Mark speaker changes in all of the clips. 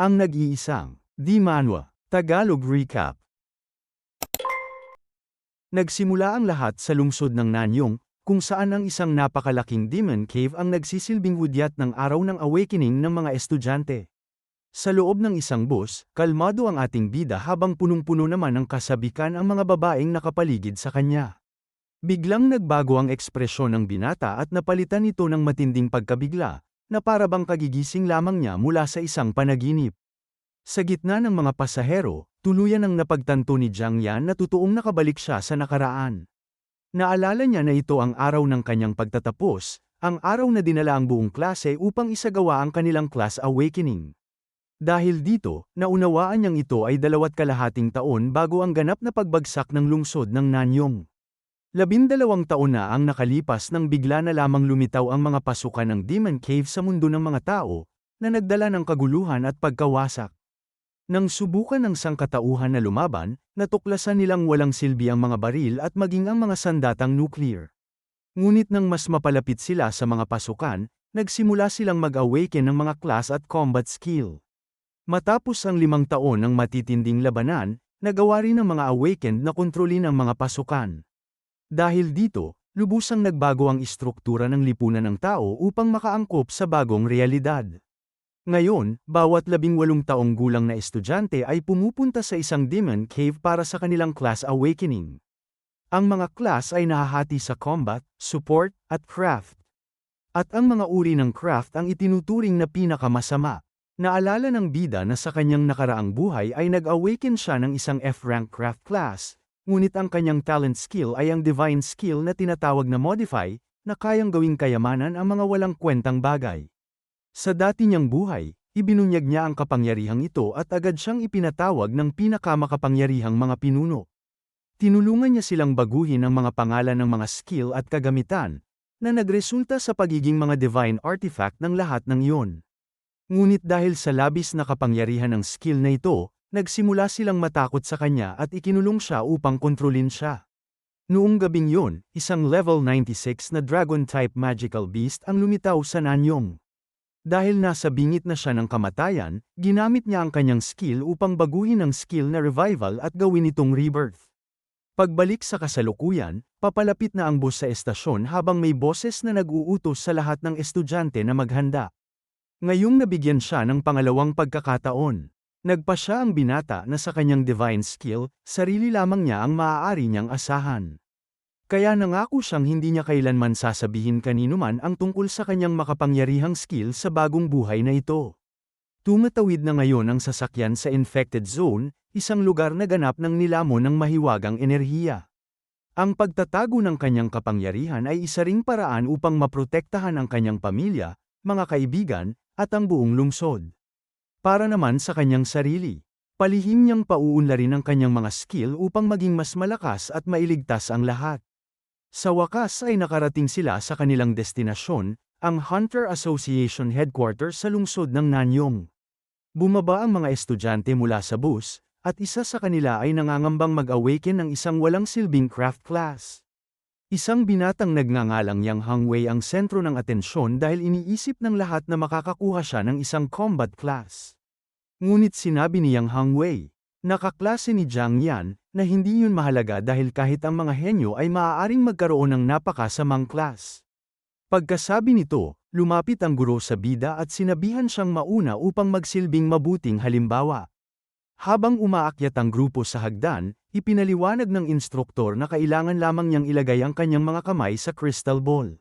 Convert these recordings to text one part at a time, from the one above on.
Speaker 1: Ang nag-iisang Di Manwa, Tagalog Recap. Nagsimula ang lahat sa lungsod ng Nanyong, kung saan ang isang napakalaking demon cave ang nagsisilbing hudyat ng araw ng awakening ng mga estudyante. Sa loob ng isang bus, kalmado ang ating bida habang punong-puno naman ng kasabikan ang mga babaeng nakapaligid sa kanya. Biglang nagbago ang ekspresyon ng binata at napalitan ito ng matinding pagkabigla, na para bang kagigising lamang niya mula sa isang panaginip. Sa gitna ng mga pasahero, tuluyan ang napagtanto ni Jiang Yan na totoong nakabalik siya sa nakaraan. Naalala niya na ito ang araw ng kanyang pagtatapos, ang araw na dinala ang buong klase upang isagawa ang kanilang class awakening. Dahil dito, naunawaan niyang ito ay 2.5 taon bago ang ganap na pagbagsak ng lungsod ng Nanyong. 12 taon na ang nakalipas nang bigla na lamang lumitaw ang mga pasukan ng Demon Cave sa mundo ng mga tao, na nagdala ng kaguluhan at pagkawasak. Nang subukan ng sangkatauhan na lumaban, natuklasan nilang walang silbi ang mga baril at maging ang mga sandatang nuclear. Ngunit nang mas mapalapit sila sa mga pasukan, nagsimula silang mag-awaken ng mga class at combat skill. Matapos ang 5 taon ng matitinding labanan, nagawa rin ng mga awakened na kontrolin ang mga pasukan. Dahil dito, lubusang nagbago ang istruktura ng lipunan ng tao upang makaangkop sa bagong realidad. Ngayon, bawat 18 taong gulang na estudyante ay pumupunta sa isang demon cave para sa kanilang class awakening. Ang mga class ay nahahati sa combat, support, at craft. At ang mga uri ng craft ang itinuturing na pinakamasama. Naalala ng bida na sa kanyang nakaraang buhay ay nag-awaken siya ng isang F-rank craft class, ngunit ang kanyang talent skill ay ang divine skill na tinatawag na modify, na kayang gawing kayamanan ang mga walang kwentang bagay. Sa dati niyang buhay, ibinunyag niya ang kapangyarihang ito at agad siyang ipinatawag ng pinakamakapangyarihang mga pinuno. Tinulungan niya silang baguhin ang mga pangalan ng mga skill at kagamitan, na nagresulta sa pagiging mga divine artifact ng lahat ng iyon. Ngunit dahil sa labis na kapangyarihan ng skill na ito, nagsimula silang matakot sa kanya at ikinulong siya upang kontrolin siya. Noong gabing yun, isang level 96 na dragon-type magical beast ang lumitaw sa Nanyong. Dahil nasa bingit na siya ng kamatayan, ginamit niya ang kanyang skill upang baguhin ang skill na revival at gawin itong rebirth. Pagbalik sa kasalukuyan, papalapit na ang bus sa estasyon habang may boses na nag-uutos sa lahat ng estudyante na maghanda. Ngayong nabigyan siya ng pangalawang pagkakataon. Nagpa siya ang binata na sa kanyang divine skill, sarili lamang niya ang maaari niyang asahan. Kaya nangako siyang hindi niya kailanman sasabihin kanino man ang tungkol sa kanyang makapangyarihang skill sa bagong buhay na ito. Tumatawid na ngayon ang sasakyan sa infected zone, isang lugar na ganap ng nilamon ng mahiwagang enerhiya. Ang pagtatago ng kanyang kapangyarihan ay isa ring paraan upang maprotektahan ang kanyang pamilya, mga kaibigan, at ang buong lungsod. Para naman sa kanyang sarili, palihim niyang pauunlarin ang kanyang mga skill upang maging mas malakas at mailigtas ang lahat. Sa wakas ay nakarating sila sa kanilang destinasyon, ang Hunter Association Headquarters sa lungsod ng Nanyong. Bumaba ang mga estudyante mula sa bus, at isa sa kanila ay nangangambang mag-awaken ng isang walang silbing craft class. Isang binatang nagngangalang Yang Hangwei ang sentro ng atensyon dahil iniisip ng lahat na makakakuha siya ng isang combat class. Ngunit sinabi ni Yang Hangwei, nakaklase ni Jiang Yan, na hindi yun mahalaga dahil kahit ang mga henyo ay maaaring magkaroon ng napakasamang class. Pagkasabi nito, lumapit ang guro sa bida at sinabihan siyang mauna upang magsilbing mabuting halimbawa. Habang umaakyat ang grupo sa hagdan, ipinaliwanag ng instruktor na kailangan lamang niyang ilagay ang kanyang mga kamay sa crystal ball.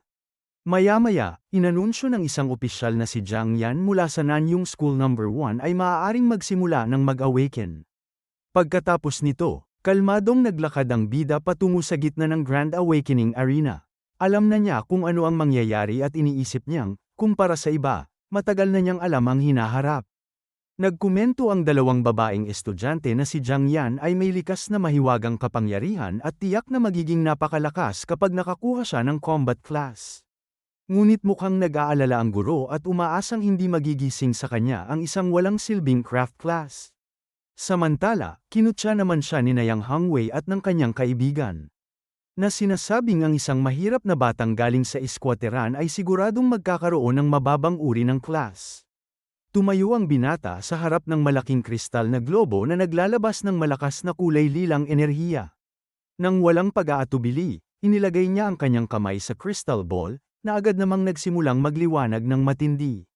Speaker 1: Maya-maya, inanunsyo ng isang opisyal na si Jiang Yan mula sa Nanyong School No. 1 ay maaaring magsimula ng mag-awaken. Pagkatapos nito, kalmadong naglakad ang bida patungo sa gitna ng Grand Awakening Arena. Alam na niya kung ano ang mangyayari at iniisip niyang, kumpara sa iba, matagal na niyang alam ang hinaharap. Nagkomento ang dalawang babaeng estudyante na si Jiang Yan ay may likas na mahiwagang kapangyarihan at tiyak na magiging napakalakas kapag nakakuha siya ng combat class. Ngunit mukhang nag-aalala ang guro at umaasang hindi magigising sa kanya ang isang walang silbing craft class. Samantala, kinutya naman siya ni Yang Hangwei at ng kanyang kaibigan. Na sinasabing ang isang mahirap na batang galing sa eskwateran ay siguradong magkakaroon ng mababang uri ng class. Tumayo ang binata sa harap ng malaking kristal na globo na naglalabas ng malakas na kulay lilang enerhiya. Nang walang pag-aatubili, inilagay niya ang kanyang kamay sa crystal ball, na agad namang nagsimulang magliwanag ng matindi.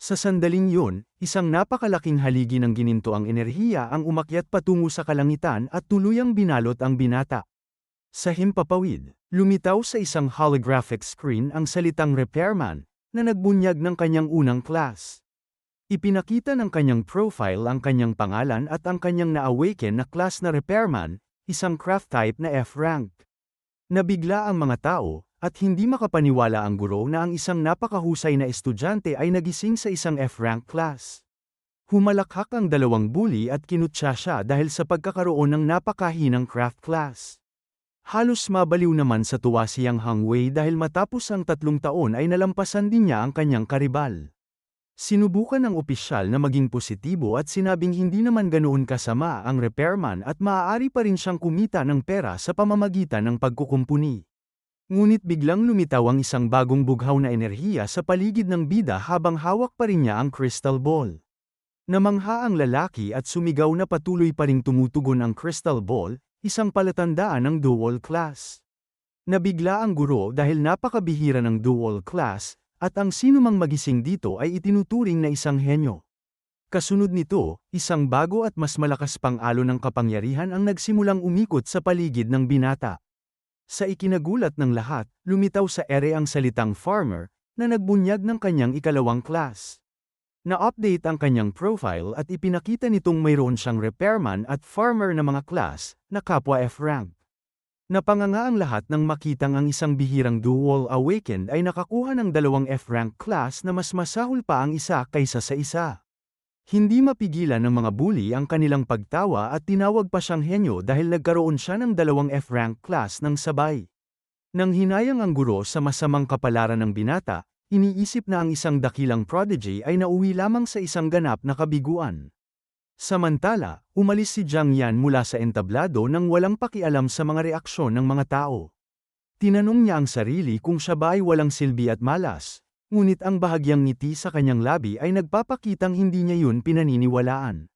Speaker 1: Sa sandaling yun, isang napakalaking haligi ng ginintoang enerhiya ang umakyat patungo sa kalangitan at tuluyang binalot ang binata. Sa himpapawid, lumitaw sa isang holographic screen ang salitang repairman, na nagbunyag ng kanyang unang class. Ipinakita ng kanyang profile ang kanyang pangalan at ang kanyang na-awaken na class na repairman, isang craft type na F-rank. Nabigla ang mga tao, at hindi makapaniwala ang guro na ang isang napakahusay na estudyante ay nagising sa isang F-rank class. Humalakhak ang dalawang bully at kinutya siya dahil sa pagkakaroon ng napakahinang craft class. Halos mabaliw naman sa tuwa si Yang Hangwei dahil matapos ang 3 taon ay nalampasan din niya ang kanyang karibal. Sinubukan ng opisyal na maging positibo at sinabing hindi naman ganoon kasama ang repairman at maaari pa rin siyang kumita ng pera sa pamamagitan ng pagkukumpuni. Ngunit biglang lumitaw ang isang bagong bughaw na enerhiya sa paligid ng bida habang hawak pa rin niya ang crystal ball. Namangha ang lalaki at sumigaw na patuloy pa ring tumutugon ang crystal ball, isang palatandaan ng dual class. Nabigla ang guro dahil napakabihira ng dual class, at ang sinumang magising dito ay itinuturing na isang henyo. Kasunod nito, isang bago at mas malakas pang alon ng kapangyarihan ang nagsimulang umikot sa paligid ng binata. Sa ikinagulat ng lahat, lumitaw sa ere ang salitang farmer, na nagbunyag ng kanyang ikalawang class. Na-update ang kanyang profile at ipinakita nitong mayroon siyang repairman at farmer na mga class, na kapwa F-rank. Napanganga ang lahat nang makitang ang isang bihirang dual awakened ay nakakuha ng 2 F-rank class na mas masahol pa ang isa kaysa sa isa. Hindi mapigilan ng mga bully ang kanilang pagtawa at tinawag pa siyang henyo dahil nagkaroon siya ng 2 F-rank class ng sabay. Nang hinayang ang guro sa masamang kapalaran ng binata, iniisip na ang isang dakilang prodigy ay nauwi lamang sa isang ganap na kabiguan. Samantala, umalis si Jiang Yan mula sa entablado nang walang pakialam sa mga reaksyon ng mga tao. Tinanong niya ang sarili kung siya ba ay walang silbi at malas, ngunit ang bahagyang ngiti sa kanyang labi ay nagpapakitang hindi niya yun pinaniniwalaan.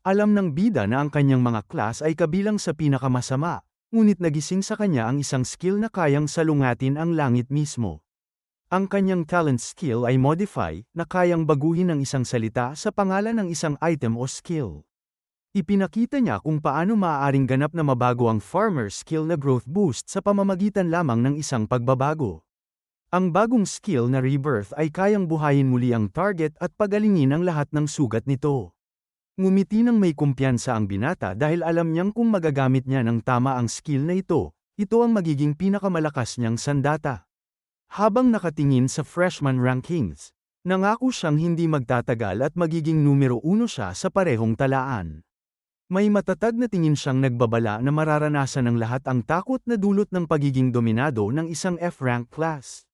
Speaker 1: Alam ng bida na ang kanyang mga class ay kabilang sa pinakamasama, ngunit nagising sa kanya ang isang skill na kayang salungatin ang langit mismo. Ang kanyang talent skill ay modify, na kayang baguhin ang isang salita sa pangalan ng isang item o skill. Ipinakita niya kung paano maaaring ganap na mabago ang farmer skill na growth boost sa pamamagitan lamang ng isang pagbabago. Ang bagong skill na rebirth ay kayang buhayin muli ang target at pagalingin ang lahat ng sugat nito. Ngumiti ng may kumpiyansa ang binata dahil alam niyang kung magagamit niya ng tama ang skill na ito ang magiging pinakamalakas niyang sandata. Habang nakatingin sa freshman rankings, nangako siyang hindi magtatagal at magiging numero 1 siya sa parehong talaan. May matatag na tingin siyang nagbabala na mararanasan ng lahat ang takot na dulot ng pagiging dominado ng isang F-rank class.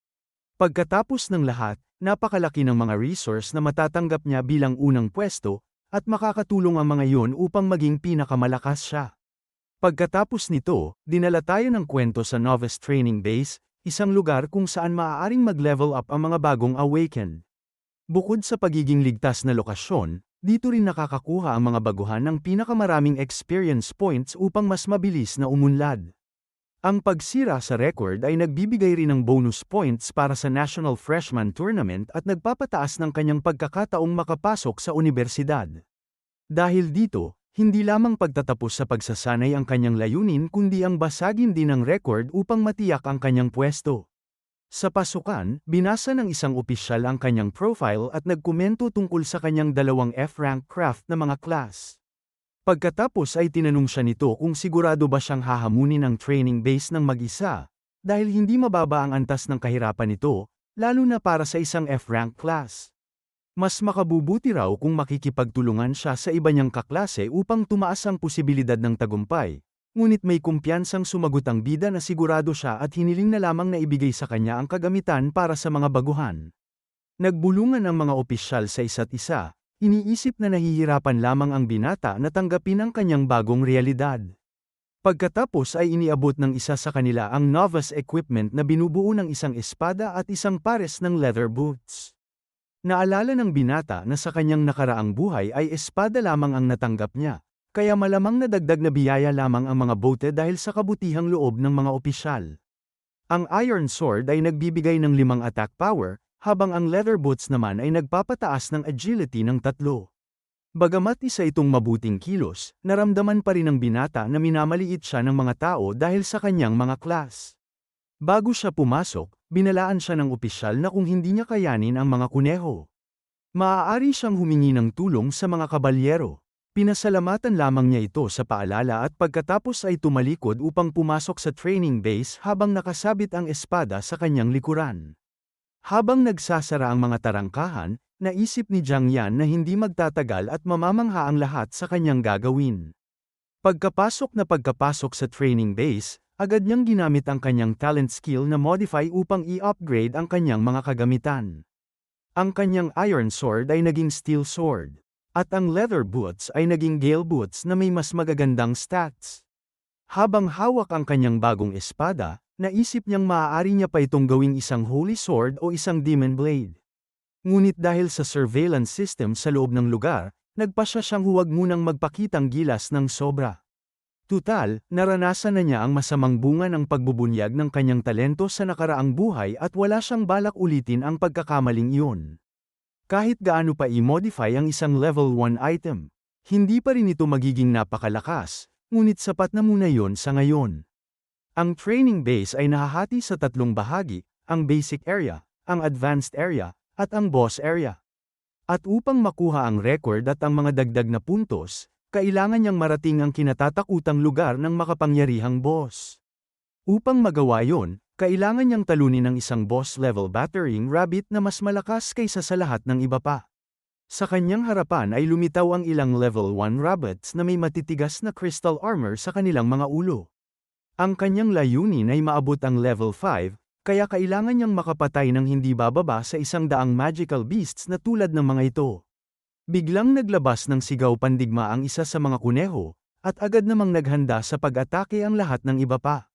Speaker 1: Pagkatapos ng lahat, napakalaki ng mga resource na matatanggap niya bilang unang pwesto, at makakatulong ang mga iyon upang maging pinakamalakas siya. Pagkatapos nito, dinala tayo ng kwento sa Novice Training Base, isang lugar kung saan maaaring mag-level up ang mga bagong awakened. Bukod sa pagiging ligtas na lokasyon, dito rin nakakakuha ang mga baguhan ng pinakamaraming experience points upang mas mabilis na umunlad. Ang pagsira sa record ay nagbibigay rin ng bonus points para sa National Freshman Tournament at nagpapataas ng kanyang pagkakataong makapasok sa unibersidad. Dahil dito, hindi lamang pagtatapos sa pagsasanay ang kanyang layunin kundi ang basagin din ng record upang matiyak ang kanyang pwesto. Sa pasukan, binasa ng isang opisyal ang kanyang profile at nagkomento tungkol sa kanyang 2 F-rank craft na mga class. Pagkatapos ay tinanong siya nito kung sigurado ba siyang hahamunin ang training base ng mag-isa, dahil hindi mababa ang antas ng kahirapan nito, lalo na para sa isang F-rank class. Mas makabubuti raw kung makikipagtulungan siya sa iba niyang kaklase upang tumaas ang posibilidad ng tagumpay, ngunit may kumpiyansang sumagot ang bida na sigurado siya at hiniling na lamang na ibigay sa kanya ang kagamitan para sa mga baguhan. Nagbulungan ang mga opisyal sa isa't isa, iniisip na nahihirapan lamang ang binata na tanggapin ang kanyang bagong realidad. Pagkatapos ay iniabot ng isa sa kanila ang novice equipment na binubuo ng isang espada at isang pares ng leather boots. Naalala ng binata na sa kanyang nakaraang buhay ay espada lamang ang natanggap niya, kaya malamang nadagdag na biyaya lamang ang mga bote dahil sa kabutihang loob ng mga opisyal. Ang Iron Sword ay nagbibigay ng 5 attack power, habang ang Leather Boots naman ay nagpapataas ng agility ng 3. Bagamat isa itong mabuting kilos, naramdaman pa rin ng binata na minamaliit siya ng mga tao dahil sa kanyang mga class. Bago siya pumasok, binalaan siya ng opisyal na kung hindi niya kayanin ang mga kuneho, maaari siyang humingi ng tulong sa mga kabalyero. Pinasalamatan lamang niya ito sa paalala at pagkatapos ay tumalikod upang pumasok sa training base habang nakasabit ang espada sa kanyang likuran. Habang nagsasara ang mga tarangkahan, naisip ni Jiang Yan na hindi magtatagal at mamamangha ang lahat sa kanyang gagawin. Pagkapasok sa training base, agad niyang ginamit ang kanyang talent skill na modify upang i-upgrade ang kanyang mga kagamitan. Ang kanyang Iron Sword ay naging Steel Sword, at ang Leather Boots ay naging Gale Boots na may mas magagandang stats. Habang hawak ang kanyang bagong espada, naisip niyang maaari niya pa itong gawing isang Holy Sword o isang Demon Blade. Ngunit dahil sa surveillance system sa loob ng lugar, nagpasya siyang huwag munang magpakitang gilas ng sobra. Tutal, naranasan na niya ang masamang bunga ng pagbubunyag ng kanyang talento sa nakaraang buhay at wala siyang balak ulitin ang pagkakamaling iyon. Kahit gaano pa i-modify ang isang level 1 item, hindi pa rin ito magiging napakalakas, ngunit sapat na muna yon sa ngayon. Ang training base ay nahahati sa 3 bahagi, ang basic area, ang advanced area, at ang boss area. At upang makuha ang record at ang mga dagdag na puntos, kailangan niyang marating ang kinatatakutang lugar ng makapangyarihang boss. Upang magawa yon, kailangan niyang talunin ang isang boss-level battering rabbit na mas malakas kaysa sa lahat ng iba pa. Sa kanyang harapan ay lumitaw ang ilang level 1 rabbits na may matitigas na crystal armor sa kanilang mga ulo. Ang kanyang layunin ay maabot ang level 5, kaya kailangan niyang makapatay ng hindi bababa sa 100 magical beasts na tulad ng mga ito. Biglang naglabas ng sigaw pandigma ang isa sa mga kuneho, at agad namang naghanda sa pag-atake ang lahat ng iba pa.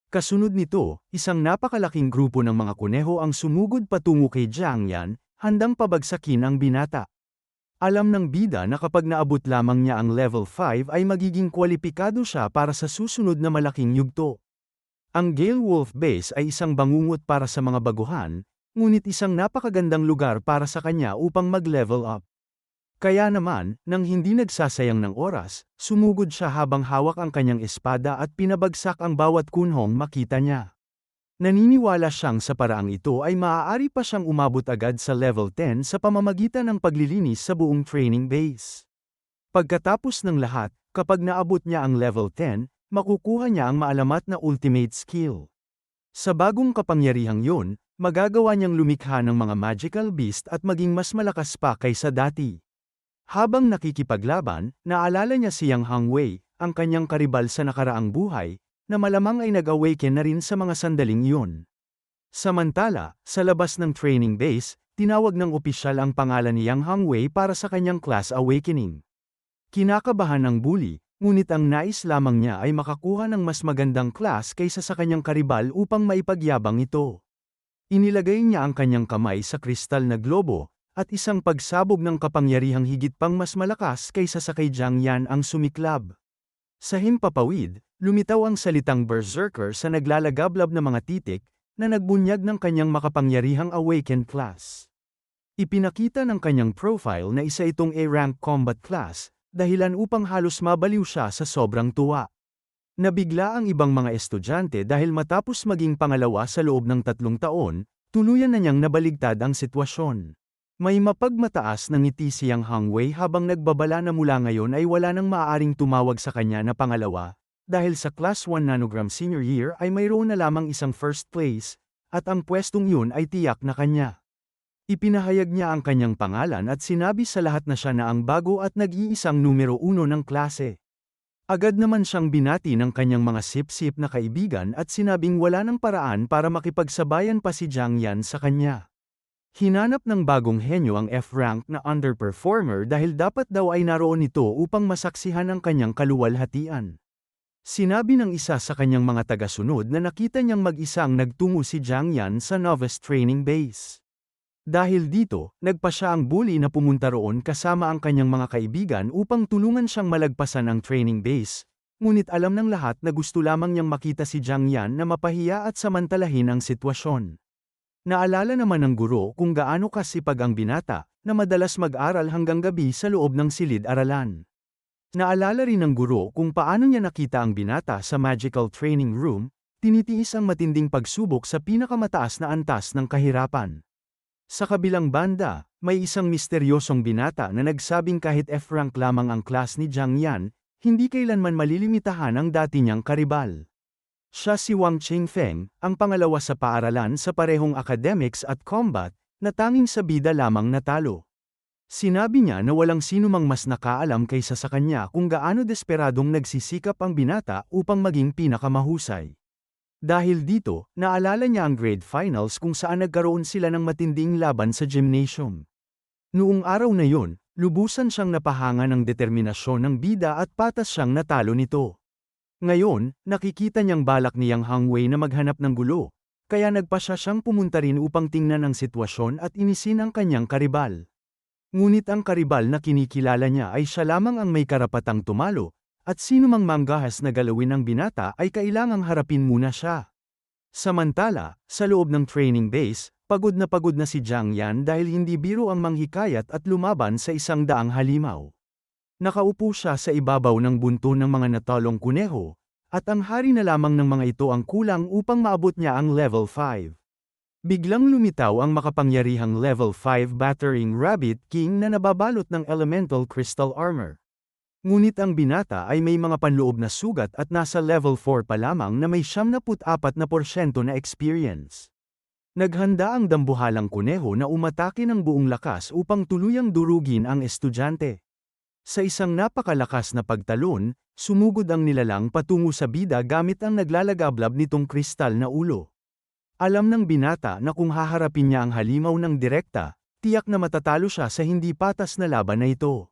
Speaker 1: Kasunod nito, isang napakalaking grupo ng mga kuneho ang sumugod patungo kay Jiang Yan, handang pabagsakin ang binata. Alam ng bida na kapag naabot lamang niya ang level 5 ay magiging kwalipikado siya para sa susunod na malaking yugto. Ang Gale Wolf Base ay isang bangungot para sa mga baguhan, ngunit isang napakagandang lugar para sa kanya upang mag-level up. Kaya naman, nang hindi nagsasayang ng oras, sumugod siya habang hawak ang kanyang espada at pinabagsak ang bawat kunhong makita niya. Naniniwala siyang sa paraang ito ay maaari pa siyang umabot agad sa level 10 sa pamamagitan ng paglilinis sa buong training base. Pagkatapos ng lahat, kapag naabot niya ang level 10, makukuha niya ang maalamat na ultimate skill. Sa bagong kapangyarihang yun, magagawa niyang lumikha ng mga magical beast at maging mas malakas pa kaysa dati. Habang nakikipaglaban, naalala niya si Yang Hangwei, ang kanyang karibal sa nakaraang buhay, na malamang ay nag-awaken na rin sa mga sandaling iyon. Samantala, sa labas ng training base, tinawag ng opisyal ang pangalan ni Yang Hangwei para sa kanyang class awakening. Kinakabahan ang bully, ngunit ang nais lamang niya ay makakuha ng mas magandang class kaysa sa kanyang karibal upang maipagyabang ito. Inilagay niya ang kanyang kamay sa kristal na globo, at isang pagsabog ng kapangyarihang higit pang mas malakas kaysa sa kay Jiang Yan ang sumiklab. Sa himpapawid, lumitaw ang salitang berserker sa naglalagablab na mga titik, na nagbunyag ng kanyang makapangyarihang awakened class. Ipinakita ng kanyang profile na isa itong A-rank combat class, dahilan upang halos mabaliw siya sa sobrang tuwa. Nabigla ang ibang mga estudyante dahil matapos maging pangalawa sa loob ng 3 taon, tuluyan na niyang nabaligtad ang sitwasyon. May mapagmataas na ngiti si Yang Hangwei habang nagbabala na mula ngayon ay wala nang maaaring tumawag sa kanya na pangalawa, dahil sa Class 1 Nanogram Senior Year ay mayroon na lamang isang first place, at ang pwestong yun ay tiyak na kanya. Ipinahayag niya ang kanyang pangalan at sinabi sa lahat na siya na ang bago at nag-iisang numero 1 ng klase. Agad naman siyang binati ng kanyang mga sip-sip na kaibigan at sinabing wala ng paraan para makipagsabayan pa si Jiang Yan sa kanya. Hinanap ng bagong henyo ang F-rank na underperformer dahil dapat daw ay naroon ito upang masaksihan ang kanyang kaluwalhatian. Sinabi ng isa sa kanyang mga tagasunod na nakita niyang mag-isang nagtungo si Jiang Yan sa novice training base. Dahil dito, nagpa siya ang bully na pumunta roon kasama ang kanyang mga kaibigan upang tulungan siyang malagpasan ang training base, ngunit alam ng lahat na gusto lamang niyang makita si Jiang Yan na mapahiya at samantalahin ang sitwasyon. Naalala naman ng guro kung gaano kasipag ang binata, na madalas mag-aral hanggang gabi sa loob ng silid-aralan. Naalala rin ng guro kung paano niya nakita ang binata sa magical training room, tinitiis ang matinding pagsubok sa pinakamataas na antas ng kahirapan. Sa kabilang banda, may isang misteryosong binata na nagsabing kahit F-rank lamang ang class ni Jiang Yan, hindi kailanman malilimitahan ang dati niyang karibal. Siya si Wang Qingfeng, ang pangalawa sa paaralan sa parehong academics at combat, na tanging sa bida lamang natalo. Sinabi niya na walang sinumang mas nakaalam kaysa sa kanya kung gaano desperadong nagsisikap ang binata upang maging pinakamahusay. Dahil dito, naalala niya ang grade finals kung saan nagkaroon sila ng matinding laban sa gymnasium. Noong araw na yon, lubusan siyang napahanga ng determinasyon ng bida at patas siyang natalo nito. Ngayon, nakikita niyang balak ni Yang Hangwei na maghanap ng gulo, kaya nagpa siyang pumunta rin upang tingnan ang sitwasyon at inisin ang kanyang karibal. Ngunit ang karibal na kinikilala niya ay siya lamang ang may karapatang tumalo, at sinumang manggahas na galawin ng binata ay kailangang harapin muna siya. Samantala, sa loob ng training base, pagod na si Jiang Yan dahil hindi biro ang manghikayat at lumaban sa 100 halimaw. Nakaupo siya sa ibabaw ng bunto ng mga natalong kuneho, at ang hari na lamang ng mga ito ang kulang upang maabot niya ang level 5. Biglang lumitaw ang makapangyarihang level 5 battering Rabbit King na nababalot ng elemental crystal armor. Ngunit ang binata ay may mga panloob na sugat at nasa level 4 pa lamang na may 74% na experience. Naghanda ang dambuhalang kuneho na umatake ng buong lakas upang tuluyang durugin ang estudyante. Sa isang napakalakas na pagtalon, sumugod ang nilalang patungo sa bida gamit ang naglalagablab nitong kristal na ulo. Alam ng binata na kung haharapin niya ang halimaw ng direkta, tiyak na matatalo siya sa hindi patas na laban na ito.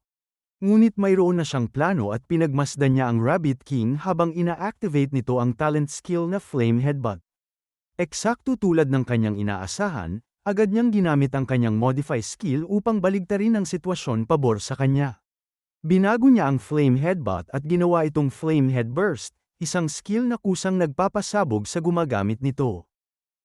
Speaker 1: Ngunit mayroon na siyang plano at pinagmasdan niya ang Rabbit King habang ina-activate nito ang talent skill na Flame Headbutt. Eksakto tulad ng kanyang inaasahan, agad niyang ginamit ang kanyang modify skill upang baligtarin ang sitwasyon pabor sa kanya. Binago niya ang Flame Headbutt at ginawa itong Flame Headburst, isang skill na kusang nagpapasabog sa gumagamit nito.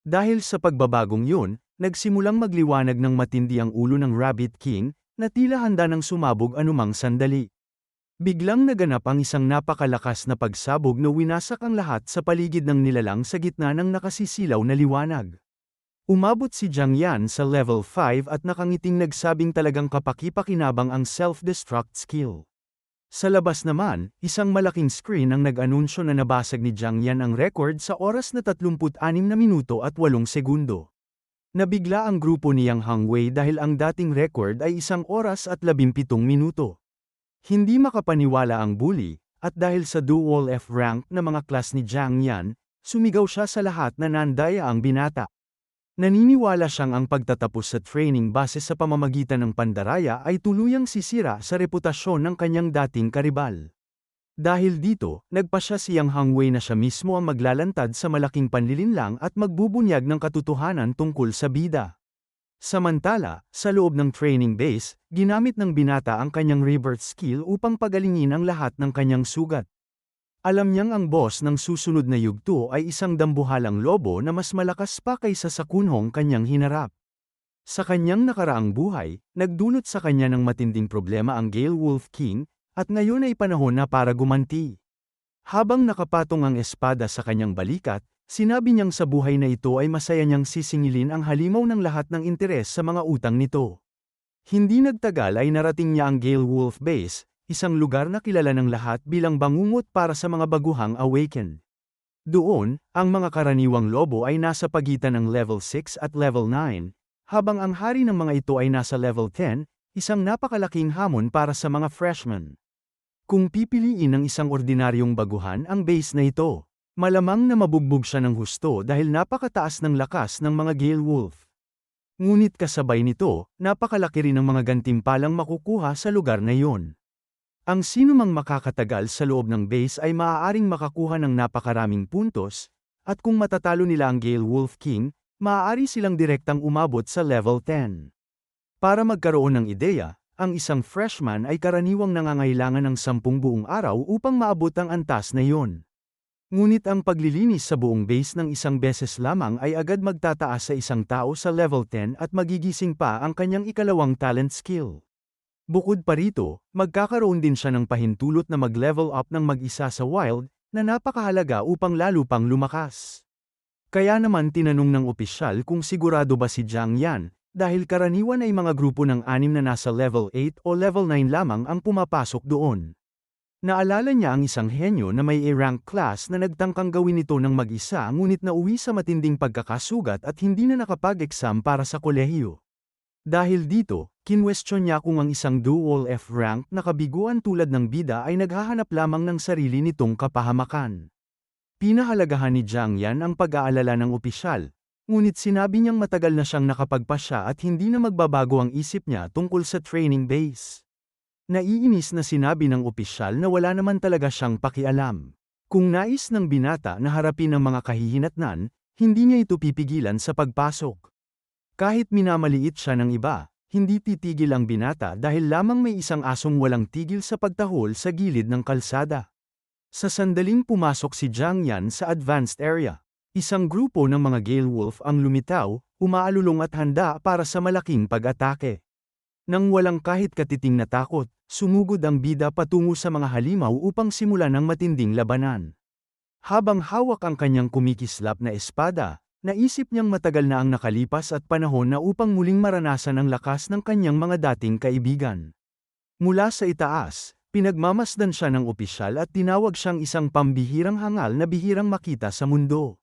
Speaker 1: Dahil sa pagbabagong yun, nagsimulang magliwanag ng matindi ang ulo ng Rabbit King, na tila handa ng sumabog anumang sandali. Biglang naganap ang isang napakalakas na pagsabog na winasak ang lahat sa paligid ng nilalang sa gitna ng nakasisilaw na liwanag. Umabot si Jiang Yan sa level 5 at nakangiting nagsabing talagang kapaki-pakinabang ang self-destruct skill. Sa labas naman, isang malaking screen ang nag-anunsyo na nabasag ni Jiang Yan ang record sa oras na 36 na minuto at 8 segundo. Nabigla ang grupo ni Yang Hangwei dahil ang dating record ay 1 oras at 17 minuto. Hindi makapaniwala ang bully, at dahil sa dual F-rank na mga class ni Jiang Yan, sumigaw siya sa lahat na nandaya ang binata. Naniniwala siyang ang pagtatapos sa training base sa pamamagitan ng pandaraya ay tuluyang sisira sa reputasyon ng kanyang dating karibal. Dahil dito, nagpa siya si Yang Hangwei na siya mismo ang maglalantad sa malaking panlilinlang at magbubunyag ng katotohanan tungkol sa bida. Samantala, sa loob ng training base, ginamit ng binata ang kanyang rebirth skill upang pagalingin ang lahat ng kanyang sugat. Alam niyang ang boss ng susunod na yugto ay isang dambuhalang lobo na mas malakas pa kaysa sa kunhong kanyang hinarap. Sa kanyang nakaraang buhay, nagdulot sa kanya ng matinding problema ang Gale Wolf King, at ngayon ay panahon na para gumanti. Habang nakapatong ang espada sa kanyang balikat, sinabi niyang sa buhay na ito ay masaya niyang sisingilin ang halimaw ng lahat ng interes sa mga utang nito. Hindi nagtagal ay narating niya ang Gale Wolf Base, isang lugar na kilala ng lahat bilang bangungot para sa mga baguhang awakened. Doon, ang mga karaniwang lobo ay nasa pagitan ng level 6 at level 9, habang ang hari ng mga ito ay nasa level 10, isang napakalaking hamon para sa mga freshmen. Kung pipiliin ng isang ordinaryong baguhan ang base na ito, malamang na mabugbog siya ng husto dahil napakataas ng lakas ng mga Gale Wolf. Ngunit kasabay nito, napakalaki rin ang mga gantimpalang makukuha sa lugar na iyon. Ang sinumang makakatagal sa loob ng base ay maaaring makakuha ng napakaraming puntos, at kung matatalo nila ang Gale Wolf King, maaari silang direktang umabot sa level 10. Para magkaroon ng ideya, ang isang freshman ay karaniwang nangangailangan ng 10 buong araw upang maabot ang antas na iyon. Ngunit ang paglilinis sa buong base ng isang beses lamang ay agad magtataas sa isang tao sa level 10 at magigising pa ang kanyang ikalawang talent skill. Bukod pa rito, magkakaroon din siya ng pahintulot na mag-level up ng mag-isa sa wild, na napakahalaga upang lalo pang lumakas. Kaya naman tinanong ng opisyal kung sigurado ba si Jiang Yan, dahil karaniwan ay mga grupo ng 6 na nasa level 8 o level 9 lamang ang pumapasok doon. Naalala niya ang isang henyo na may A-rank class na nagtangkang gawin ito ng mag-isa ngunit nauwi sa matinding pagkakasugat at hindi na nakapag-exam para sa kolehiyo. Dahil dito, kinwestiyon niya kung ang isang dual F-rank na kabiguan tulad ng bida ay naghahanap lamang ng sarili nitong kapahamakan. Pinahalagahan ni Jiang Yan ang pag-aalala ng opisyal, ngunit sinabi niyang matagal na siyang nakapagpasya at hindi na magbabago ang isip niya tungkol sa training base. Naiinis na sinabi ng opisyal na wala naman talaga siyang pakialam. Kung nais ng binata na harapin ang mga kahihinatnan, hindi niya ito pipigilan sa pagpasok. Kahit minamaliit siya ng iba, hindi titigil ang binata dahil lamang may isang asong walang tigil sa pagtahol sa gilid ng kalsada. Sa sandaling pumasok si Jiang Yan sa advanced area, isang grupo ng mga Gale Wolf ang lumitaw, umaalulong at handa para sa malaking pag-atake. Nang walang kahit katiting na takot, sumugod ang bida patungo sa mga halimaw upang simulan ang matinding labanan. Habang hawak ang kanyang kumikislap na espada, naisip niyang matagal na ang nakalipas at panahon na upang muling maranasan ang lakas ng kanyang mga dating kaibigan. Mula sa itaas, pinagmamasdan siya ng opisyal at tinawag siyang isang pambihirang hangal na bihirang makita sa mundo.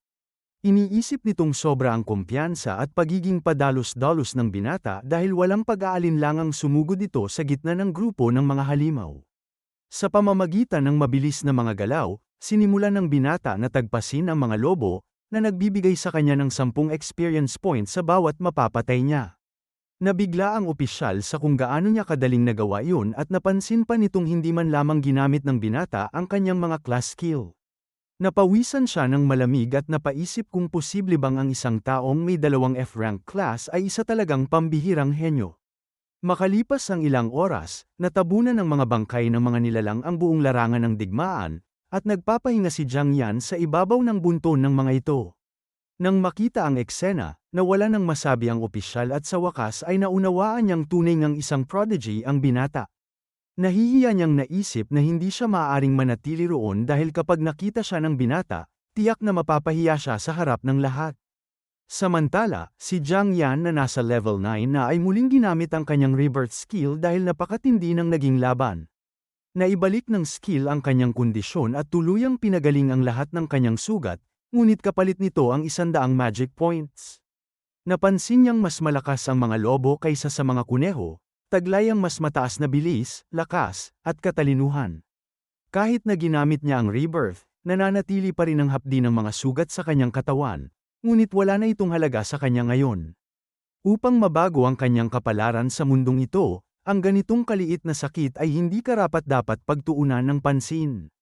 Speaker 1: Iniisip nitong sobra ang kumpiyansa at pagiging padalos-dalos ng binata dahil walang pag-aalinlangang sumugod ito sa gitna ng grupo ng mga halimaw. Sa pamamagitan ng mabilis na mga galaw, sinimulan ng binata na tagpasin ang mga lobo, na nagbibigay sa kanya ng 10 experience points sa bawat mapapatay niya. Nabigla ang opisyal sa kung gaano niya kadaling nagawa iyon at napansin pa nitong hindi man lamang ginamit ng binata ang kanyang mga class skill. Napawisan siya ng malamig at napaisip kung posible bang ang isang taong may 2 F-rank class ay isa talagang pambihirang henyo. Makalipas ang ilang oras, natabunan ng mga bangkay ng mga nilalang ang buong larangan ng digmaan, at nagpapahinga si Jiang Yan sa ibabaw ng bunton ng mga ito. Nang makita ang eksena, nawala ng masabi ang opisyal at sa wakas ay naunawaan niyang tunay ngang isang prodigy ang binata. Nahihiya niyang naisip na hindi siya maaaring manatili roon dahil kapag nakita siya ng binata, tiyak na mapapahiya siya sa harap ng lahat. Samantala, si Jiang Yan na nasa level 9 na ay muling ginamit ang kanyang rebirth skill dahil napakatindi ng naging laban. Naibalik ng skill ang kanyang kondisyon at tuluyang pinagaling ang lahat ng kanyang sugat, ngunit kapalit nito ang 100 magic points. Napansin niyang mas malakas ang mga lobo kaysa sa mga kuneho, taglay ang mas mataas na bilis, lakas, at katalinuhan. Kahit na ginamit niya ang rebirth, nananatili pa rin ang hapdi ng mga sugat sa kanyang katawan, ngunit wala na itong halaga sa kanya ngayon. Upang mabago ang kanyang kapalaran sa mundong ito, ang ganitong kaliit na sakit ay hindi karapat-dapat pagtuunan ng pansin.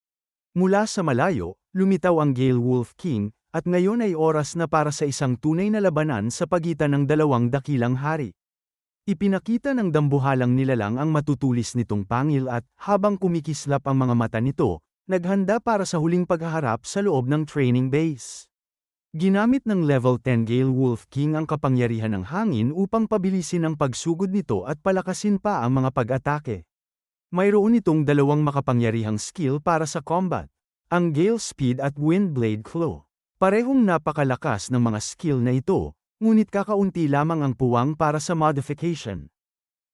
Speaker 1: Mula sa malayo, lumitaw ang Gale Wolf King, at ngayon ay oras na para sa isang tunay na labanan sa pagitan ng 2 dakilang hari. Ipinakita ng dambuhalang nilalang ang matutulis nitong pangil at, habang kumikislap ang mga mata nito, naghanda para sa huling paghaharap sa loob ng training base. Ginamit ng level 10 Gale Wolf King ang kapangyarihan ng hangin upang pabilisin ang pagsugod nito at palakasin pa ang mga pag-atake. Mayroon itong 2 makapangyarihang skill para sa combat, ang Gale Speed at Windblade Claw. Parehong napakalakas ng mga skill na ito, ngunit kakaunti lamang ang puwang para sa modification.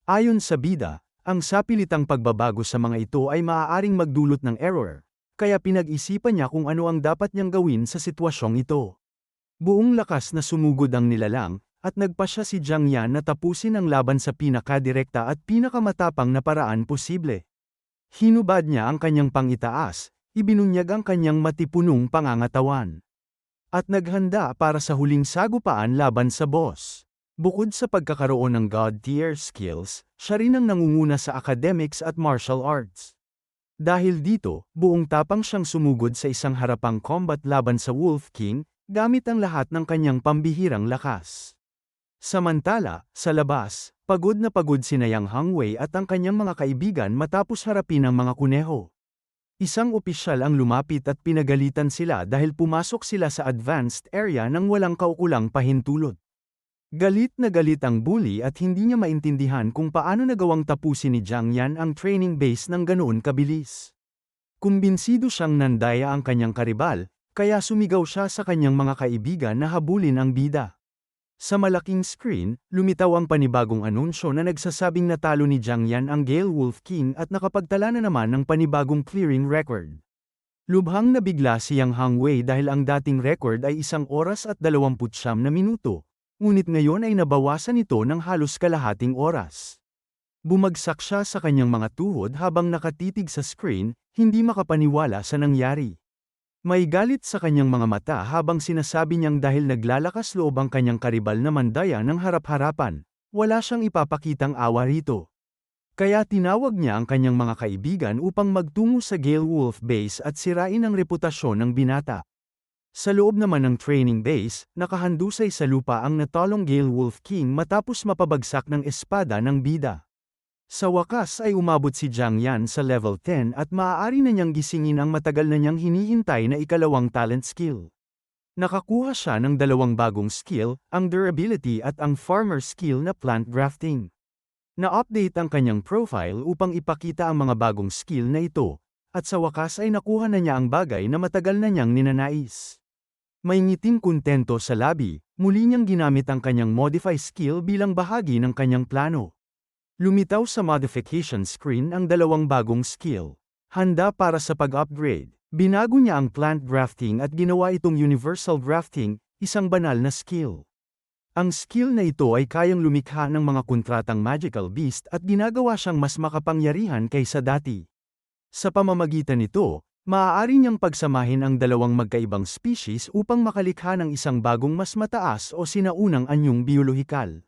Speaker 1: Ayon sa bida, ang sapilitang pagbabago sa mga ito ay maaaring magdulot ng error, kaya pinag-isipan niya kung ano ang dapat niyang gawin sa sitwasyong ito. Buong lakas na sumugod ang nilalang, at nagpasya si Jiang Yan na tapusin ang laban sa pinakadirekta at pinakamatapang na paraan posible. Hinubad niya ang kanyang pangitaas, ibinunyag ang kanyang matipunong pangangatawan, at naghanda para sa huling sagupaan laban sa boss. Bukod sa pagkakaroon ng God-tier skills, siya rin ang nangunguna sa academics at martial arts. Dahil dito, buong tapang siyang sumugod sa isang harapang combat laban sa Wolf King, gamit ang lahat ng kanyang pambihirang lakas. Samantala, sa labas, pagod na pagod sina Yang Hangwei at ang kanyang mga kaibigan matapos harapin ang mga kuneho. Isang opisyal ang lumapit at pinagalitan sila dahil pumasok sila sa advanced area nang walang kaukulang pahintulot. Galit na galit ang bully at hindi niya maintindihan kung paano nagawang tapusin ni Jiang Yan ang training base ng ganoon kabilis. Kumbinsido siyang nandaya ang kanyang karibal, kaya sumigaw siya sa kanyang mga kaibigan na habulin ang bida. Sa malaking screen, lumitaw ang panibagong anunsyo na nagsasabing natalo ni Jiang Yan ang Gale Wolf King at nakapagtala na naman ng panibagong clearing record. Lubhang nabigla si Yang Hangwei dahil ang dating record ay 1 oras at 29 na minuto, ngunit ngayon ay nabawasan ito ng halos kalahating oras. Bumagsak siya sa kanyang mga tuhod habang nakatitig sa screen, hindi makapaniwala sa nangyari. May galit sa kanyang mga mata habang sinasabi niyang dahil naglalakas loob ang kanyang karibal na mandaya ng harap-harapan, wala siyang ipapakitang awa rito. Kaya tinawag niya ang kanyang mga kaibigan upang magtungo sa Gale Wolf Base at sirain ang reputasyon ng binata. Sa loob naman ng training base, nakahandusay sa lupa ang natalong Gale Wolf King matapos mapabagsak ng espada ng bida. Sa wakas ay umabot si Jiang Yan sa level 10 at maaari na niyang gisingin ang matagal na niyang hinihintay na ikalawang talent skill. Nakakuha siya ng 2 bagong skill, ang durability at ang farmer skill na plant grafting. Na-update ang kanyang profile upang ipakita ang mga bagong skill na ito, at sa wakas ay nakuha na niya ang bagay na matagal na niyang ninanais. May ngiting kontento sa labi, muli niyang ginamit ang kanyang modify skill bilang bahagi ng kanyang plano. Lumitaw sa modification screen ang 2 bagong skill. Handa para sa pag-upgrade. Binago niya ang plant grafting at ginawa itong universal grafting, isang banal na skill. Ang skill na ito ay kayang lumikha ng mga kontratang magical beast at ginagawa siyang mas makapangyarihan kaysa dati. Sa pamamagitan nito, maaari niyang pagsamahin ang 2 magkaibang species upang makalikha ng isang bagong mas mataas o sinaunang anyong biolohikal.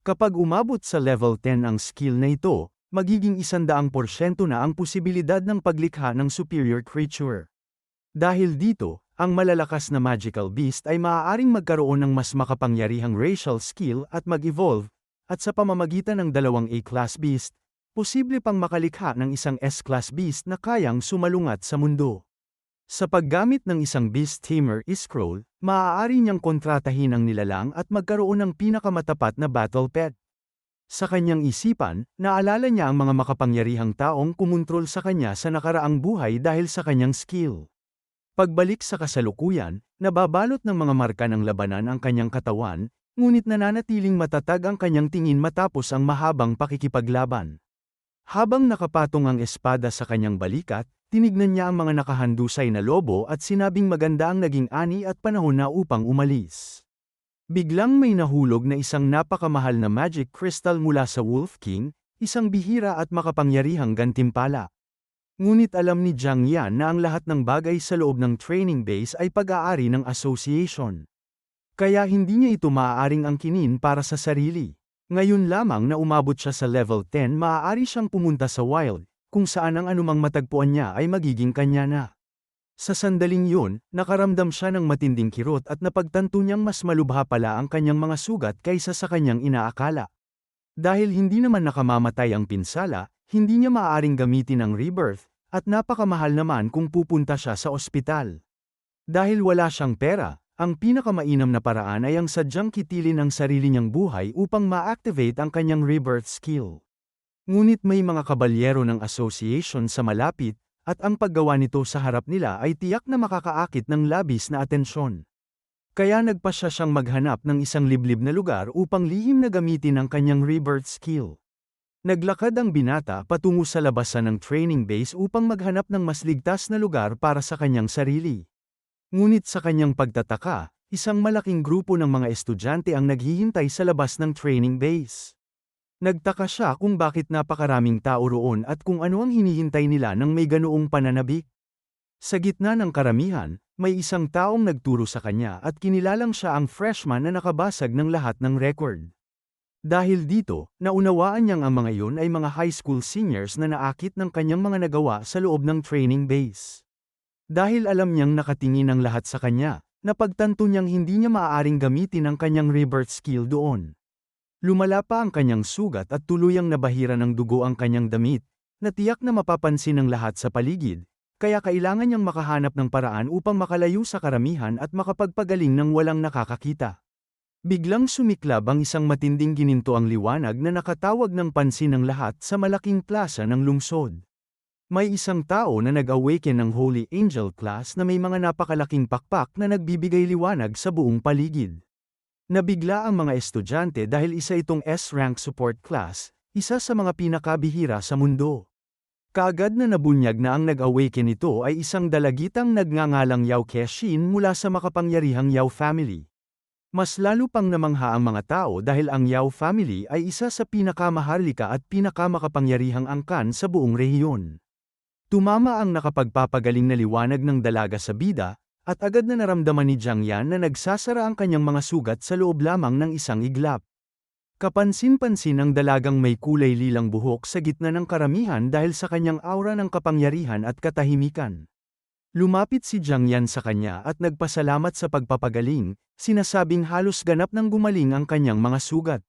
Speaker 1: Kapag umabot sa level 10 ang skill na ito, magiging 100% na ang posibilidad ng paglikha ng superior creature. Dahil dito, ang malalakas na magical beast ay maaaring magkaroon ng mas makapangyarihang racial skill at mag-evolve, at sa pamamagitan ng 2 A-class beast, posible pang makalikha ng isang S-class beast na kayang sumalungat sa mundo. Sa paggamit ng isang Beast Tamer scroll, maaari niyang kontratahin ang nilalang at magkaroon ng pinakamatapat na battle pet. Sa kanyang isipan, naalala niya ang mga makapangyarihang taong kumontrol sa kanya sa nakaraang buhay dahil sa kanyang skill. Pagbalik sa kasalukuyan, nababalot ng mga marka ng labanan ang kanyang katawan, ngunit nananatiling matatag ang kanyang tingin matapos ang mahabang pakikipaglaban. Habang nakapatong ang espada sa kanyang balikat, tinignan niya ang mga nakahandusay na lobo at sinabing maganda ang naging ani at panahon na upang umalis. Biglang may nahulog na isang napakamahal na magic crystal mula sa Wolf King, isang bihira at makapangyarihang gantimpala. Ngunit alam ni Jiang Yan na ang lahat ng bagay sa loob ng training base ay pag-aari ng association. Kaya hindi niya ito maaaring angkinin para sa sarili. Ngayon lamang na umabot siya sa level 10 maaari siyang pumunta sa wild, kung saan ang anumang matagpuan niya ay magiging kanya na. Sa sandaling yun, nakaramdam siya ng matinding kirot at napagtanto niyang mas malubha pala ang kanyang mga sugat kaysa sa kanyang inaakala. Dahil hindi naman nakamamatay ang pinsala, hindi niya maaaring gamitin ang rebirth, at napakamahal naman kung pupunta siya sa ospital. Dahil wala siyang pera, ang pinakamainam na paraan ay ang sadyang kitilin ang sarili niyang buhay upang ma-activate ang kanyang rebirth skill. Ngunit may mga kabalyero ng association sa malapit, at ang paggawa nito sa harap nila ay tiyak na makakaakit ng labis na atensyon. Kaya nagpasya siyang maghanap ng isang liblib na lugar upang lihim na gamitin ang kanyang rebirth skill. Naglakad ang binata patungo sa labasan ng training base upang maghanap ng mas ligtas na lugar para sa kanyang sarili. Ngunit sa kanyang pagtataka, isang malaking grupo ng mga estudyante ang naghihintay sa labas ng training base. Nagtaka siya kung bakit napakaraming tao roon at kung ano ang hinihintay nila nang may ganoong pananabik. Sa gitna ng karamihan, may isang taong nagturo sa kanya at kinilalang siya ang freshman na nakabasag ng lahat ng record. Dahil dito, naunawaan niyang ang mga iyon ay mga high school seniors na naakit ng kanyang mga nagawa sa loob ng training base. Dahil alam niyang nakatingin ang lahat sa kanya, Napagtanto niyang hindi niya maaaring gamitin ang kanyang rebirth skill doon. Lumala pa ang kanyang sugat at tuluyang nabahira ng dugo ang kanyang damit, na tiyak na mapapansin ng lahat sa paligid, kaya kailangan niyang makahanap ng paraan upang makalayo sa karamihan at makapagpagaling ng walang nakakakita. Biglang sumiklab ang isang matinding gininto ang liwanag na nakatawag ng pansin ng lahat sa malaking plaza ng lungsod. May isang tao na nag-awaken ng Holy Angel class na may mga napakalaking pakpak na nagbibigay liwanag sa buong paligid. Nabigla ang mga estudyante dahil isa itong S-rank support class, isa sa mga pinakabihira sa mundo. Kaagad na nabunyag na ang nag-awaken ito ay isang dalagitang nagngangalang Yao Keshin mula sa makapangyarihang Yao family. Mas lalo pang namangha ang mga tao dahil ang Yao family ay isa sa pinakamaharlika at pinakamakapangyarihang angkan sa buong rehiyon. Tumama ang nakapagpapagaling na liwanag ng dalaga sa bida, at agad na naramdaman ni Jiang Yan na nagsasara ang kanyang mga sugat sa loob lamang ng isang iglap. Kapansin-pansin ang dalagang may kulay lilang buhok sa gitna ng karamihan dahil sa kanyang aura ng kapangyarihan at katahimikan. Lumapit si Jiang Yan sa kanya at nagpasalamat sa pagpapagaling, sinasabing halos ganap nang gumaling ang kanyang mga sugat.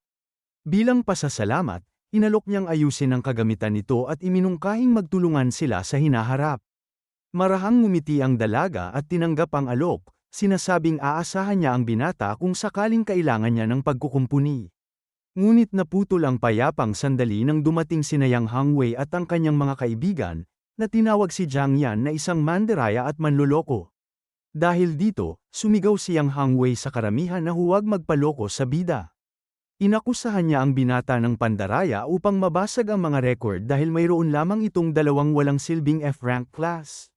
Speaker 1: Bilang pasasalamat, inalok niyang ayusin ang kagamitan nito at iminungkahing magtulungan sila sa hinaharap. Marahang ngumiti ang dalaga at tinanggap ang alok, sinasabing aasahan niya ang binata kung sakaling kailangan niya ng pagkukumpuni. Ngunit naputol ang payapang sandali nang dumating sina Yang Hangwei at ang kanyang mga kaibigan, na tinawag si Jiang Yan na isang mandiraya at manloloko. Dahil dito, sumigaw si Yang Hangwei sa karamihan na huwag magpaloko sa bida. Inakusahan niya ang binata ng pandaraya upang mabasag ang mga record dahil mayroon lamang itong dalawang walang silbing F-rank class.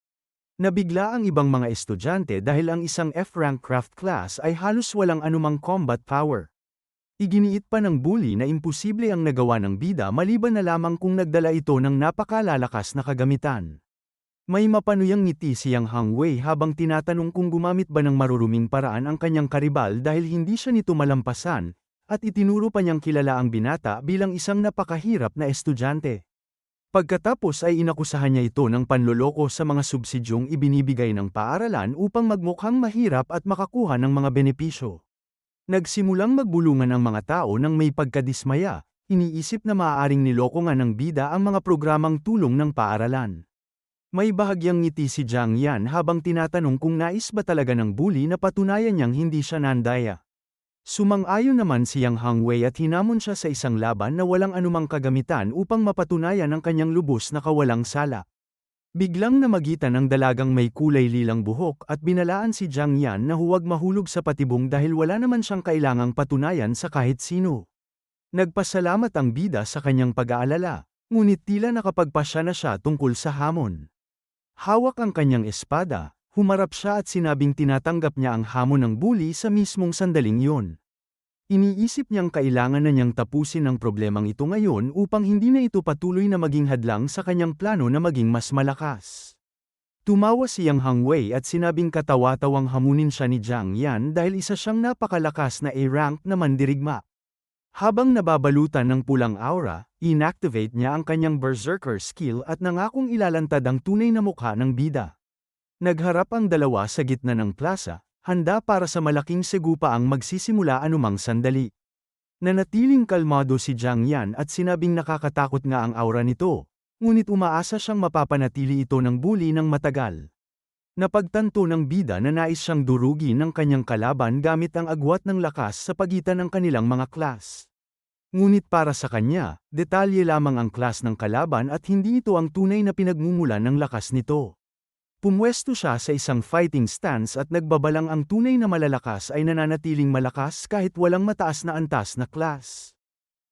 Speaker 1: Nabigla ang ibang mga estudyante dahil ang isang F-rank craft class ay halos walang anumang combat power. Iginiit pa ng bully na imposible ang nagawa ng bida maliban na lamang kung nagdala ito ng napakalalakas na kagamitan. May mapanuyang ngiti si Yang Hangwei habang tinatanong kung gumamit ba ng maruruming paraan ang kanyang karibal dahil hindi siya nito malampasan, at itinuro pa niyang kilala ang binata bilang isang napakahirap na estudyante. Pagkatapos ay inakusahan niya ito ng panloloko sa mga subsidyong ibinibigay ng paaralan upang magmukhang mahirap at makakuha ng mga benepisyo. Nagsimulang magbulungan ang mga tao nang may pagkadismaya, iniisip na maaaring niloko nga ng bida ang mga programang tulong ng paaralan. May bahagyang ngiti si Jiang Yan habang tinatanong kung nais ba talaga ng bully na patunayan niyang hindi siya nandaya. Sumang-ayon naman si Yang Hangwei at hinamon siya sa isang laban na walang anumang kagamitan upang mapatunayan ang kanyang lubos na kawalang sala. Biglang namagitan ang dalagang may kulay lilang buhok at binalaan si Jiang Yan na huwag mahulog sa patibong dahil wala naman siyang kailangang patunayan sa kahit sino. Nagpasalamat ang bida sa kanyang pag-aalala, ngunit tila nakapagpasya na siya tungkol sa hamon. Hawak ang kanyang espada, humarap siya at sinabing tinatanggap niya ang hamon ng bully sa mismong sandaling iyon. Iniisip niyang kailangan na niyang tapusin ang problemang ito ngayon upang hindi na ito patuloy na maging hadlang sa kanyang plano na maging mas malakas. Tumawa si Yang Hangwei at sinabing katawa-tawang hamunin siya ni Jiang Yan dahil isa siyang napakalakas na A-rank na mandirigma. Habang nababalutan ng pulang aura, inactivate niya ang kanyang berserker skill at nangakong ilalantad ang tunay na mukha ng bida. Nagharap ang dalawa sa gitna ng plaza, handa para sa malaking segupa ang magsisimula anumang sandali. Nanatiling kalmado si Jiang Yan at sinabing nakakatakot nga ang aura nito, ngunit umaasa siyang mapapanatili ito ng bully ng matagal. Napagtanto ng bida na nais siyang durugin ng kanyang kalaban gamit ang agwat ng lakas sa pagitan ng kanilang mga klas. Ngunit para sa kanya, detalye lamang ang klas ng kalaban at hindi ito ang tunay na pinagmumulan ng lakas nito. Pumwesto siya sa isang fighting stance at nagbabalang ang tunay na malalakas ay nananatiling malakas kahit walang mataas na antas na klas.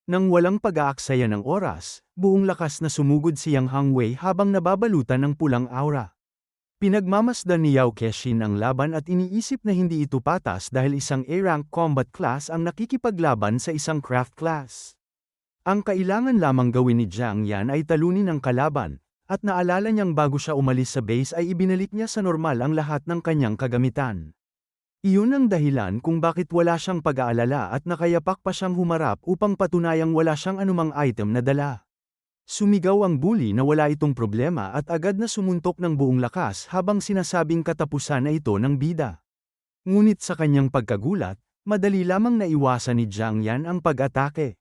Speaker 1: Nang walang pag-aaksaya ng oras, buong lakas na sumugod si Yang Hangwei habang nababalutan ng pulang aura. Pinagmamasdan ni Yao Keshin ang laban at iniisip na hindi ito patas dahil isang A-rank combat class ang nakikipaglaban sa isang craft class. Ang kailangan lamang gawin ni Jiang Yan ay talunin ang kalaban, at naalala niyang bago siya umalis sa base ay ibinalik niya sa normal ang lahat ng kanyang kagamitan. Iyon ang dahilan kung bakit wala siyang pag-aalala at nakayapak pa siyang humarap upang patunayang wala siyang anumang item na dala. Sumigaw ang bully na wala itong problema at agad na sumuntok ng buong lakas habang sinasabing katapusan na ito ng bida. Ngunit sa kanyang pagkagulat, madali lamang naiwasan ni Jiang Yan ang pag-atake.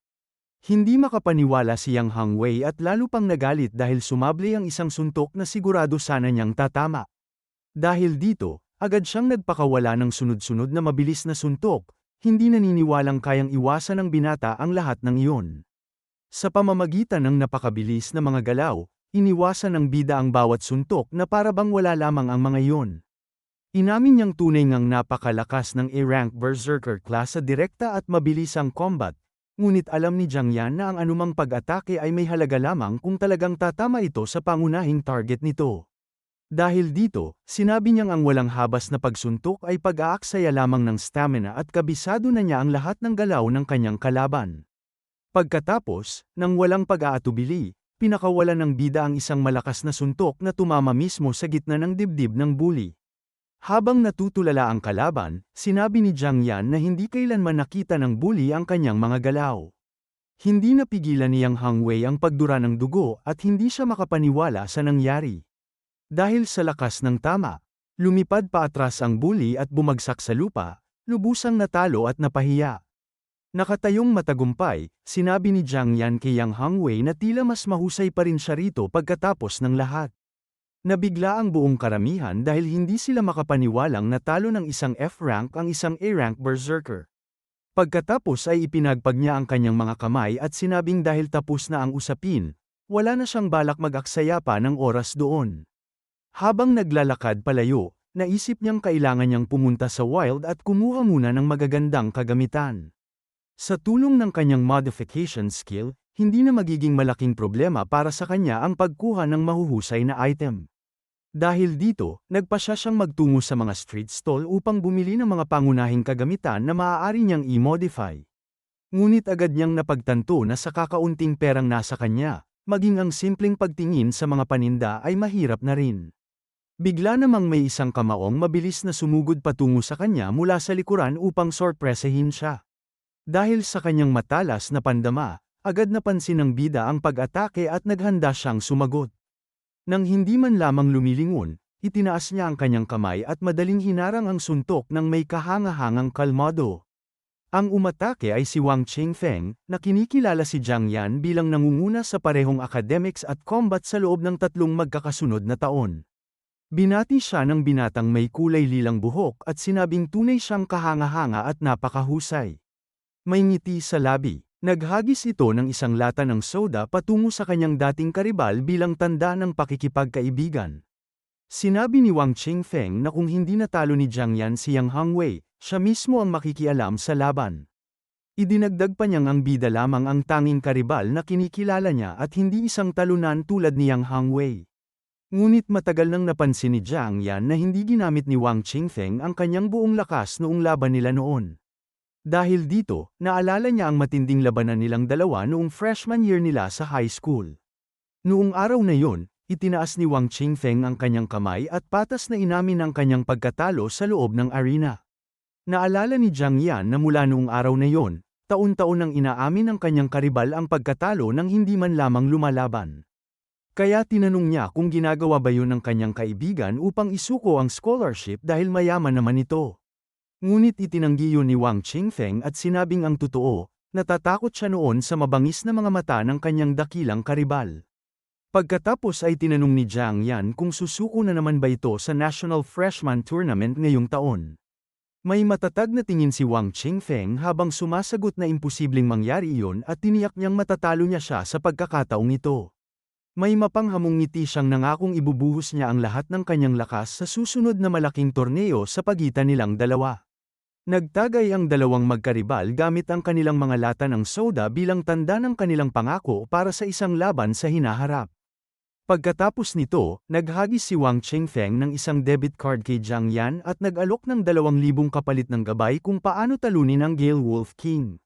Speaker 1: Hindi makapaniwala si Yang Hangwei at lalo pang nagalit dahil sumabli ang isang suntok na sigurado sana niyang tatama. Dahil dito, agad siyang nagpakawala ng sunod-sunod na mabilis na suntok, hindi naniniwalang kayang iwasan ng binata ang lahat ng iyon. Sa pamamagitan ng napakabilis na mga galaw, iniwasan ng bida ang bawat suntok na para bang wala lamang ang mga iyon. Inamin niyang tunay ngang napakalakas ng A-rank Berserker class sa direkta at mabilis ang combat, ngunit alam ni Jiang Yan na ang anumang pag-atake ay may halaga lamang kung talagang tatama ito sa pangunahing target nito. Dahil dito, sinabi niyang ang walang habas na pagsuntok ay pag-aaksaya lamang ng stamina at kabisado na niya ang lahat ng galaw ng kanyang kalaban. Pagkatapos, nang walang pag-aatubili, pinakawalan ng bida ang isang malakas na suntok na tumama mismo sa gitna ng dibdib ng bully. Habang natutulala ang kalaban, sinabi ni Jiang Yan na hindi kailanman nakita ng bully ang kanyang mga galaw. Hindi napigilan ni Yang Hangwei ang pagdura ng dugo at hindi siya makapaniwala sa nangyari. Dahil sa lakas ng tama, lumipad pa atras ang bully at bumagsak sa lupa, lubusang natalo at napahiya. Nakatayong matagumpay, sinabi ni Jiang Yan kay Yang Hangwei na tila mas mahusay pa rin siya rito pagkatapos ng lahat. Nabigla ang buong karamihan dahil hindi sila makapaniwalang natalo ng isang F-rank ang isang A-rank Berserker. Pagkatapos ay ipinagpag niya ang kanyang mga kamay at sinabing dahil tapos na ang usapin, wala na siyang balak mag-aksaya pa ng oras doon. Habang naglalakad palayo, naisip niyang kailangan niyang pumunta sa wild at kumuha muna ng magagandang kagamitan. Sa tulong ng kanyang modification skill, hindi na magiging malaking problema para sa kanya ang pagkuha ng mahuhusay na item. Dahil dito, nagpasya siyang magtungo sa mga street stall upang bumili ng mga pangunahing kagamitan na maaari niyang i-modify. Ngunit agad niyang napagtanto na sa kakaunting perang nasa kanya, maging ang simpleng pagtingin sa mga paninda ay mahirap na rin. Bigla namang may isang kamaong mabilis na sumugod patungo sa kanya mula sa likuran upang sorpresahin siya. Dahil sa kanyang matalas na pandama, agad napansin ng bida ang pag-atake at naghanda siyang sumagot. Nang hindi man lamang lumilingon, itinaas niya ang kanyang kamay at madaling hinarang ang suntok ng may kahangahangang kalmado. Ang umatake ay si Wang Qingfeng, na kinikilala si Jiang Yan bilang nangunguna sa parehong academics at combat sa loob ng 3 magkakasunod na taon. Binati siya ng binatang may kulay lilang buhok at sinabing tunay siyang kahanga-hanga at napakahusay. May ngiti sa labi. Naghagis ito ng isang lata ng soda patungo sa kanyang dating karibal bilang tanda ng pakikipagkaibigan. Sinabi ni Wang Qingfeng na kung hindi natalo ni Jiang Yan si Yang Hangwei, siya mismo ang makikialam sa laban. Idinagdag pa niyang ang bida lamang ang tanging karibal na kinikilala niya at hindi isang talunan tulad ni Yang Hangwei. Ngunit matagal nang napansin ni Jiang Yan na hindi ginamit ni Wang Qingfeng ang kanyang buong lakas noong laban nila noon. Dahil dito, naalala niya ang matinding labanan nilang dalawa noong freshman year nila sa high school. Noong araw na yon, itinaas ni Wang Qingfeng ang kanyang kamay at patas na inamin ang kanyang pagkatalo sa loob ng arena. Naalala ni Jiang Yan na mula noong araw na yon, taon-taon nang inaamin ng kanyang karibal ang pagkatalo nang hindi man lamang lumalaban. Kaya tinanong niya kung ginagawa ba yun ng kanyang kaibigan upang isuko ang scholarship dahil mayaman naman ito. Ngunit itinanggi yun ni Wang Qingfeng at sinabing ang totoo, natatakot siya noon sa mabangis na mga mata ng kanyang dakilang karibal. Pagkatapos ay tinanong ni Jiang Yan kung susuko na naman ba ito sa National Freshman Tournament ngayong taon. May matatag na tingin si Wang Qingfeng habang sumasagot na imposibleng mangyari iyon at tiniyak niyang matatalo niya siya sa pagkakataong ito. May mapanghamong ngiti siyang nangakong ibubuhos niya ang lahat ng kanyang lakas sa susunod na malaking torneo sa pagitan nilang dalawa. Nagtagay ang dalawang magkaribal gamit ang kanilang mga lata ng soda bilang tanda ng kanilang pangako para sa isang laban sa hinaharap. Pagkatapos nito, naghagis si Wang Qingfeng ng isang debit card kay Jiang Yan at nag-alok ng 2,000 kapalit ng gabay kung paano talunin ang Gale Wolf King.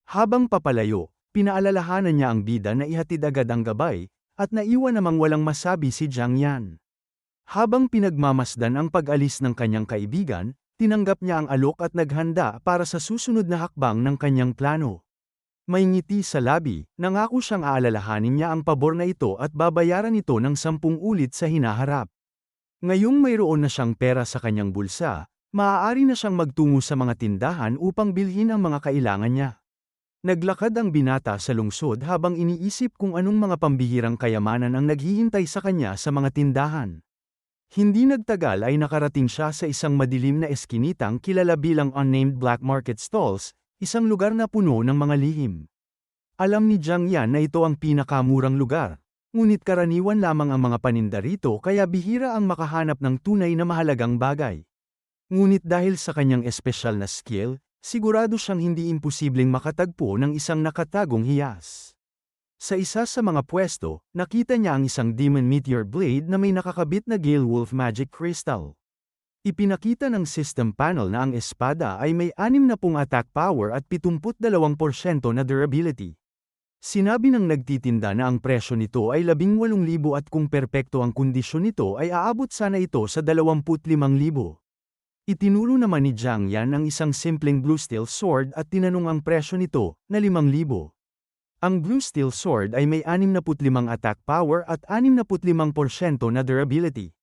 Speaker 1: Habang papalayo, pinaalalahanan niya ang bida na ihatid agad ang gabay, at naiwan namang walang masabi si Jiang Yan. Habang pinagmamasdan ang pag-alis ng kanyang kaibigan, tinanggap niya ang alok at naghanda para sa susunod na hakbang ng kanyang plano. May ngiti sa labi, nangako siyang aalalahanin niya ang pabor na ito at babayaran ito ng 10 ulit sa hinaharap. Ngayong mayroon na siyang pera sa kanyang bulsa, Maaari na siyang magtungo sa mga tindahan upang bilhin ang mga kailangan niya. Naglakad ang binata sa lungsod habang iniisip kung anong mga pambihirang kayamanan ang naghihintay sa kanya sa mga tindahan. Hindi nagtagal ay nakarating siya sa isang madilim na eskinitang kilala bilang unnamed black market stalls, isang lugar na puno ng mga lihim. Alam ni Jiang Yan na ito ang pinakamurang lugar, ngunit karaniwan lamang ang mga paninda rito kaya bihira ang makahanap ng tunay na mahalagang bagay. Ngunit dahil sa kanyang espesyal na skill, sigurado siyang hindi imposibleng makatagpo ng isang nakatagong hiyas. Sa isa sa mga pwesto, nakita niya ang isang Demon Meteor Blade na may nakakabit na Gale Wolf Magic Crystal. Ipinakita ng system panel na ang espada ay may 60 attack power at 72% na durability. Sinabi ng nagtitinda na ang presyo nito ay 18,000 at kung perpekto ang kondisyon nito ay aabot sana ito sa 25,000. Itinuro naman ni Jiang Yan ang isang simpleng Blue Steel Sword at tinanong ang presyo nito, na 5,000. Ang Blue Steel Sword ay may 65 attack power at 65% na durability.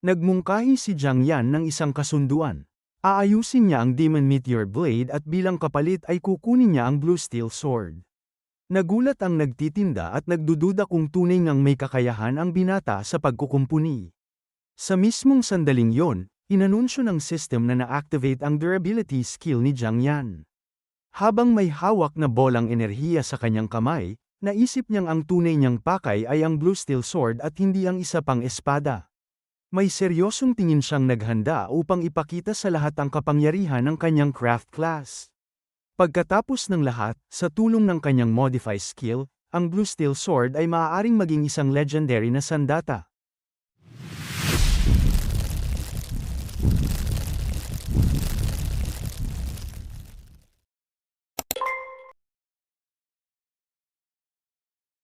Speaker 1: Nagmungkahi si Jiang Yan ng isang kasunduan. Aayusin niya ang Demon Meteor Blade at bilang kapalit ay kukunin niya ang Blue Steel Sword. Nagulat ang nagtitinda at nagdududa kung tunay ngang may kakayahan ang binata sa pagkukumpuni. Sa mismong sandaling yon, inanunsyo ng system na na-activate ang durability skill ni Jiang Yan. Habang may hawak na bolang enerhiya sa kanyang kamay, naisip niyang ang tunay niyang pakay ay ang Blue Steel Sword at hindi ang isa pang espada. May seryosong tingin siyang naghanda upang ipakita sa lahat ang kapangyarihan ng kanyang craft class. Pagkatapos ng lahat, sa tulong ng kanyang modify skill, ang Blue Steel Sword ay maaaring maging isang legendary na sandata.